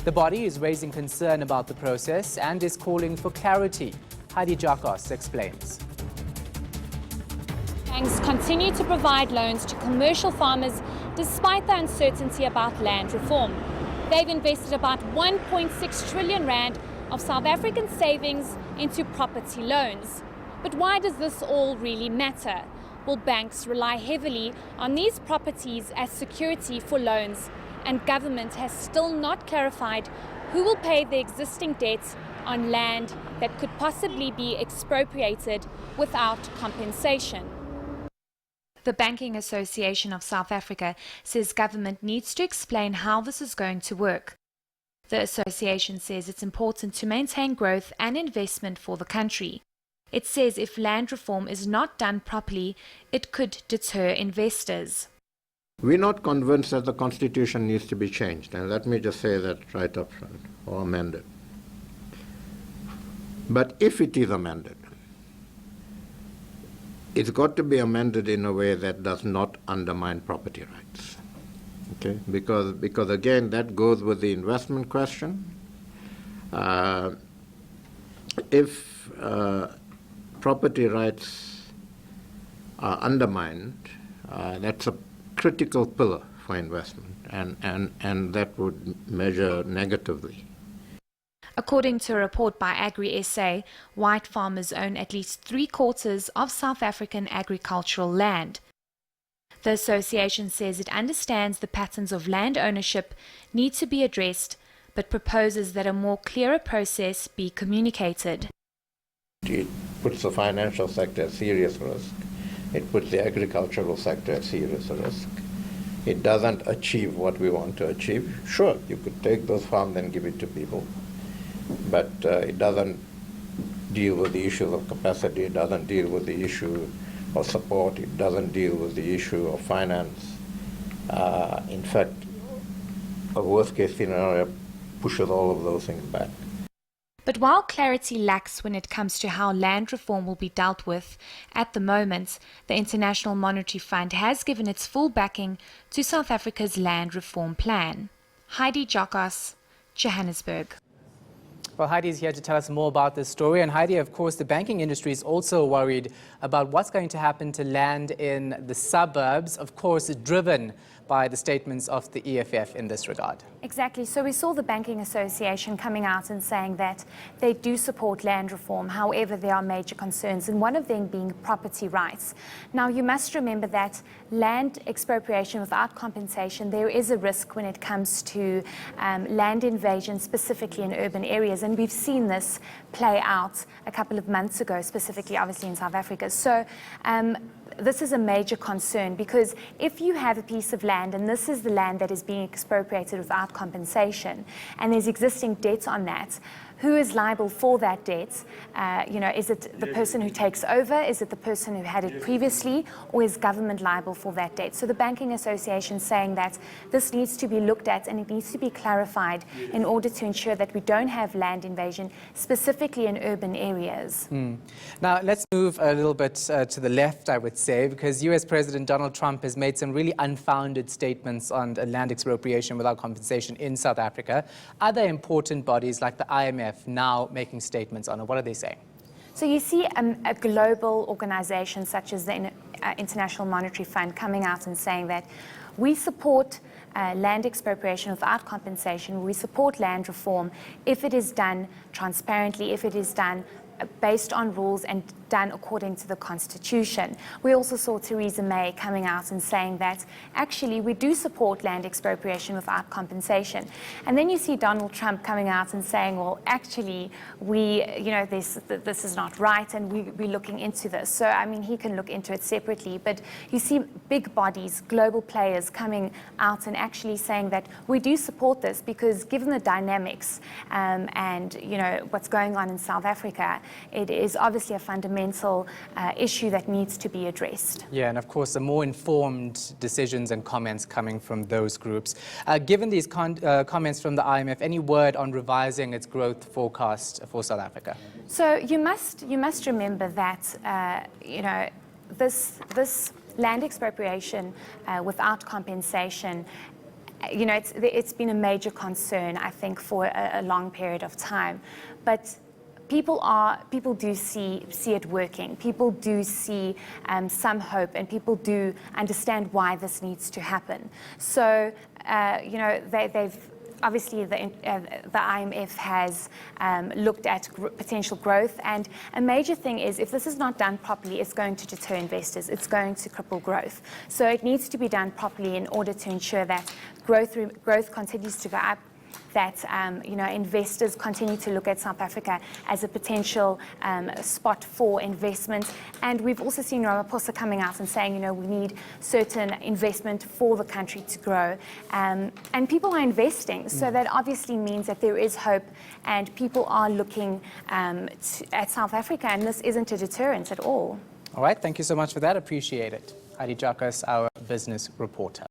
The body is raising concern about the process and is calling for clarity. Heidi Giokos explains. Banks continue to provide loans to commercial farmers despite the uncertainty about land reform. They've invested about 1.6 trillion rand of South African savings into property loans. But why does this all really matter? Well, banks rely heavily on these properties as security for loans, and government has still not clarified who will pay the existing debts on land that could possibly be expropriated without compensation. The Banking Association of South Africa says government needs to explain how this is going to work. The association says it's important to maintain growth and investment for the country. It says if land reform is not done properly, it could deter investors. We're not convinced that the Constitution needs to be changed, and let me just say that right up front, or amended. But if it is amended, it's got to be amended in a way that does not undermine property rights. Okay? Because again, that goes with the investment question. If property rights are undermined, that's a critical pillar for investment, and that would measure negatively. According to a report by Agri-SA, white farmers own at least 3/4 of South African agricultural land. The association says it understands the patterns of land ownership need to be addressed, but proposes that a more clearer process be communicated. It puts the financial sector at serious risk. It puts the agricultural sector at serious risk. It doesn't achieve what we want to achieve. Sure, you could take those farms and give it to people, but it doesn't deal with the issues of capacity, it doesn't deal with the issue of support, it doesn't deal with the issue of finance. In fact, a worst-case scenario pushes all of those things back. But while clarity lacks when it comes to how land reform will be dealt with, at the moment, the International Monetary Fund has given its full backing to South Africa's land reform plan. Heidi Giokos, Johannesburg. Well, Heidi is here to tell us more about this story. And Heidi, of course, the banking industry is also worried about what's going to happen to land in the suburbs, of course, driven by the statements of the EFF in this regard. Exactly. So we saw the Banking Association coming out and saying that they do support land reform. However, there are major concerns, and one of them being property rights. Now, you must remember that land expropriation without compensation, there is a risk when it comes to land invasion, specifically in urban areas. And we've seen this play out a couple of months ago, specifically, obviously, in South Africa. So this is a major concern, because if you have a piece of land, and this is the land that is being expropriated without compensation, and there's existing debt on that, who is liable for that debt? Is it the person who takes over? Is it the person who had it previously? Or is government liable for that debt? So the Banking Association is saying that this needs to be looked at and it needs to be clarified in order to ensure that we don't have land invasion, specifically in urban areas. Now, let's move a little bit to the left, I would say, because US President Donald Trump has made some really unfounded statements on land expropriation without compensation in South Africa. Other important bodies like the IMF now making statements on it. What are they saying? So you see a global organization such as the International Monetary Fund coming out and saying that we support land expropriation without compensation, we support land reform if it is done transparently, if it is done based on rules and done according to the Constitution. We also saw Theresa May coming out and saying that actually we do support land expropriation without compensation. And then you see Donald Trump coming out and saying, well, actually this is not right, and we're looking into this. So I mean, he can look into it separately, but you see big bodies, global players coming out and actually saying that we do support this, because given the dynamics and what's going on in South Africa, it is obviously a fundamental issue that needs to be addressed. Yeah, and of course, the more informed decisions and comments coming from those groups. Given these comments from the IMF, any word on revising its growth forecast for South Africa? So you must remember that this land expropriation without compensation it's been a major concern, I think, for a long period of time. But people do see it working. People do see some hope, and people do understand why this needs to happen. So, they've obviously the IMF has looked at potential growth, and a major thing is if this is not done properly, it's going to deter investors. It's going to cripple growth. So it needs to be done properly in order to ensure that growth continues to go up, that investors continue to look at South Africa as a potential spot for investment. And we've also seen Ramaphosa coming out and saying, we need certain investment for the country to grow. And people are investing, so that obviously means that there is hope and people are looking at South Africa, and this isn't a deterrent at all. All right, thank you so much for that. Appreciate it. Heidi Giokos, our business reporter.